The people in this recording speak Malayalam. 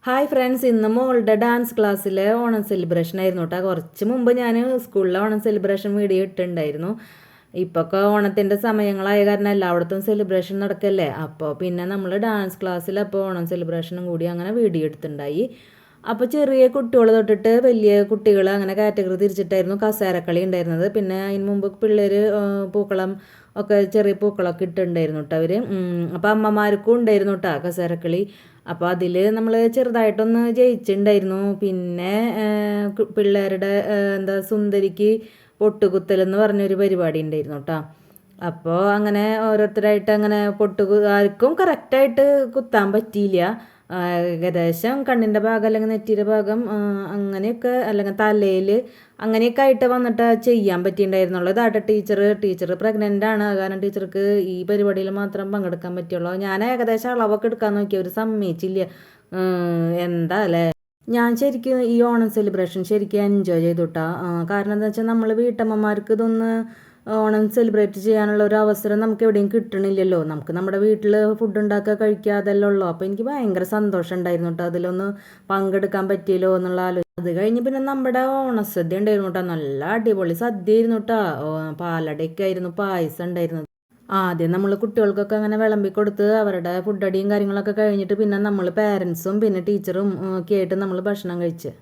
ഹായ് ഫ്രണ്ട്സ്, ഇന്ന് മോളുടെ ഡാൻസ് ക്ലാസ്സിലെ ഓണം സെലിബ്രേഷൻ ആയിരുന്നു കേട്ടോ. കുറച്ച് മുമ്പ് ഞാൻ സ്കൂളിലെ ഓണം സെലിബ്രേഷൻ വീഡിയോ ഇട്ടിട്ടുണ്ടായിരുന്നു. ഇപ്പൊക്കെ ഓണത്തിൻ്റെ സമയങ്ങളായ കാരണം എല്ലായിടത്തും സെലിബ്രേഷൻ നടക്കല്ലേ. അപ്പോൾ പിന്നെ നമ്മൾ ഡാൻസ് ക്ലാസ്സിൽ അപ്പോൾ ഓണം സെലിബ്രേഷനും കൂടി അങ്ങനെ വീഡിയോ എടുത്തിട്ടുണ്ടായി. അപ്പോൾ ചെറിയ കുട്ടികൾ തൊട്ടിട്ട് വലിയ കുട്ടികൾ അങ്ങനെ കാറ്റഗറി തിരിച്ചിട്ടായിരുന്നു കസേരക്കളി ഉണ്ടായിരുന്നത്. പിന്നെ അതിന് മുമ്പ് പിള്ളേർ പൂക്കളം ഒക്കെ ചെറിയ പൂക്കളൊക്കെ ഇട്ടിട്ടുണ്ടായിരുന്നു കേട്ടോ അവർ. അപ്പോൾ അമ്മമാർക്കും ഉണ്ടായിരുന്നു കേട്ടോ കസേരക്കളി. അപ്പോൾ അതിൽ നമ്മൾ ചെറുതായിട്ടൊന്ന് ജയിച്ചിട്ടുണ്ടായിരുന്നു. പിന്നെ പിള്ളേരുടെ എന്താ സുന്ദരിക്ക് പൊട്ടുകുത്തൽ എന്ന് പറഞ്ഞൊരു പരിപാടി ഉണ്ടായിരുന്നു കേട്ടോ. അപ്പോൾ അങ്ങനെ ഓരോരുത്തരായിട്ട് അങ്ങനെ ആർക്കും കറക്റ്റായിട്ട് കുത്താൻ പറ്റിയില്ല. ഏകദേശം കണ്ണിൻ്റെ ഭാഗം അല്ലെങ്കിൽ നെറ്റിയുടെ ഭാഗം അങ്ങനെയൊക്കെ അല്ലെങ്കിൽ തലയിൽ അങ്ങനെയൊക്കെ ആയിട്ട് വന്നിട്ട് ചെയ്യാൻ പറ്റിയിട്ടുണ്ടായിരുന്നുള്ളൂ. ഇതാട്ടെ ടീച്ചർ പ്രഗ്നൻ്റ് ആണ്. കാരണം ടീച്ചർക്ക് ഈ പരിപാടിയിൽ മാത്രം പങ്കെടുക്കാൻ പറ്റുള്ളൂ. ഞാൻ ഏകദേശം അളവൊക്കെ എടുക്കാൻ നോക്കി, അവർ സമ്മതിച്ചില്ല. എന്താ അല്ലേ. ഞാൻ ശരിക്കും ഈ ഓണം സെലിബ്രേഷൻ ശരിക്കും എൻജോയ് ചെയ്തു കേട്ടോ. കാരണം എന്താ വെച്ചാൽ നമ്മൾ വീട്ടമ്മമാർക്ക് ഇതൊന്ന് ഓണം സെലിബ്രേറ്റ് ചെയ്യാനുള്ള ഒരു അവസരം നമുക്ക് എവിടെയും കിട്ടണില്ലല്ലോ. നമുക്ക് നമ്മുടെ വീട്ടിൽ ഫുഡ് ഉണ്ടാക്കുക, കഴിക്കുക, അതെല്ലാം ഉള്ളൂ. അപ്പോൾ എനിക്ക് ഭയങ്കര സന്തോഷം ഉണ്ടായിരുന്നു കേട്ടോ അതിലൊന്ന് പങ്കെടുക്കാൻ പറ്റിയല്ലോ എന്നുള്ള ആലോചന. അത് കഴിഞ്ഞ് പിന്നെ നമ്മുടെ ഓണസദ്യ ഉണ്ടായിരുന്നു കേട്ടോ. നല്ല അടിപൊളി സദ്യ ആയിരുന്നു കേട്ടോ. പാലടയൊക്കെ ആയിരുന്നു, പായസം ഉണ്ടായിരുന്നു. ആദ്യം നമ്മൾ കുട്ടികൾക്കൊക്കെ അങ്ങനെ വിളമ്പി കൊടുത്ത് അവരുടെ ഫുഡ് അടിയും കാര്യങ്ങളൊക്കെ കഴിഞ്ഞിട്ട് പിന്നെ നമ്മൾ പേരൻസും പിന്നെ ടീച്ചറും ഒക്കെ ആയിട്ട് നമ്മൾ ഭക്ഷണം കഴിച്ച്